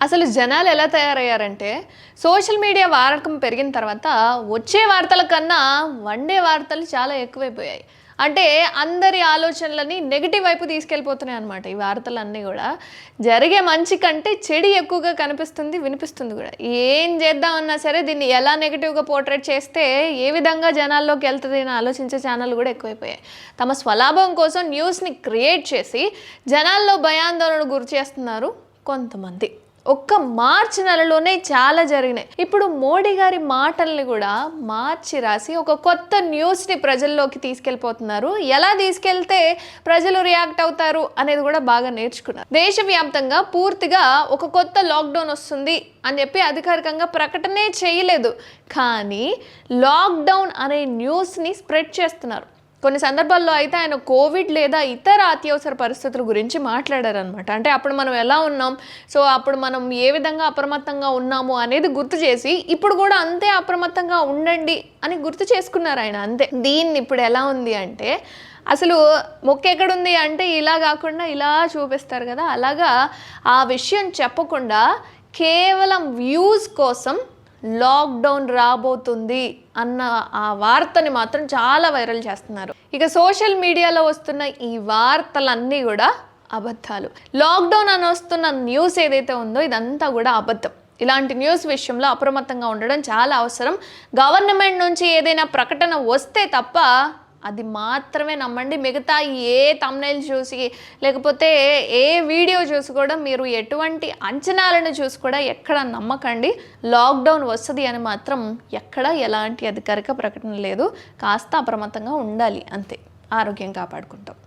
అసలు జనాలు ఎలా తయారయ్యారంటే సోషల్ మీడియా వాడకం పెరిగిన తర్వాత వచ్చే వార్తల కన్నా వండే వార్తలు చాలా ఎక్కువైపోయాయి. అంటే అందరి ఆలోచనలని నెగెటివ్ వైపు తీసుకెళ్ళిపోతున్నాయి అన్నమాట. ఈ వార్తలన్నీ కూడా జరిగే మంచి కంటే చెడు ఎక్కువగా కనిపిస్తుంది, వినిపిస్తుంది కూడా. ఏం చేద్దామన్నా సరే దీన్ని ఎలా నెగెటివ్గా పోర్ట్రేట్ చేస్తే ఏ విధంగా జనాల్లోకి వెళ్తుంది అని ఆలోచించే ఛానల్ కూడా ఎక్కువైపోయాయి. తమ స్వలాభం కోసం న్యూస్ని క్రియేట్ చేసి జనాల్లో భయాందోళన గురి చేస్తున్నారు కొంతమంది. ఒక్క మార్చి నెలలోనే చాలా జరిగినాయి. ఇప్పుడు మోడీ గారి మాటల్ని కూడా మార్చి రాసి ఒక కొత్త న్యూస్ని ప్రజల్లోకి తీసుకెళ్ళిపోతున్నారు. ఎలా తీసుకెళ్తే ప్రజలు రియాక్ట్ అవుతారు అనేది కూడా బాగా నేర్చుకున్నారు. దేశవ్యాప్తంగా పూర్తిగా ఒక కొత్త లాక్డౌన్ వస్తుంది అని చెప్పి అధికారికంగా ప్రకటనే చేయలేదు, కానీ లాక్డౌన్ అనే న్యూస్ని స్ప్రెడ్ చేస్తున్నారు. కొన్ని సందర్భాల్లో అయితే ఆయన కోవిడ్ లేదా ఇతర అత్యవసర పరిస్థితుల గురించి మాట్లాడారనమాట. అంటే అప్పుడు మనం ఎలా ఉన్నాం, సో అప్పుడు మనం ఏ విధంగా అప్రమత్తంగా ఉన్నాము అనేది గుర్తు చేసి ఇప్పుడు కూడా అంతే అప్రమత్తంగా ఉండండి అని గుర్తు చేసుకున్నారు ఆయన, అంతే. దీన్ని ఇప్పుడు ఎలా ఉంది అంటే అసలు మొక్క ఎక్కడుంది అంటే ఇలా కాకుండా ఇలా చూపిస్తారు కదా, అలాగా ఆ విషయం చెప్పకుండా కేవలం వ్యూస్ కోసం లాక్డౌన్ రాబోతుంది అన్న ఆ వార్తని మాత్రం చాలా వైరల్ చేస్తున్నారు. ఇక సోషల్ మీడియాలో వస్తున్న ఈ వార్తలన్నీ కూడా అబద్ధాలు. లాక్డౌన్ అని వస్తున్న న్యూస్ ఏదైతే ఉందో ఇదంతా కూడా అబద్ధం. ఇలాంటి న్యూస్ విషయంలో అప్రమత్తంగా ఉండడం చాలా అవసరం. గవర్నమెంట్ నుంచి ఏదైనా ప్రకటన వస్తే తప్ప అది మాత్రమే నమ్మండి. మిగతా ఏ థంబ్నెయిల్ చూసి లేకపోతే ఏ వీడియో చూసి కూడా మీరు ఎటువంటి అంచనాలను చూసి కూడా ఎక్కడ నమ్మకండి. లాక్డౌన్ వస్తుంది అని మాత్రం ఎక్కడ ఎలాంటి అధికారిక ప్రకటన లేదు. కాస్త అప్రమత్తంగా ఉండాలి, అంతే. ఆరోగ్యం కాపాడుకుంటాం.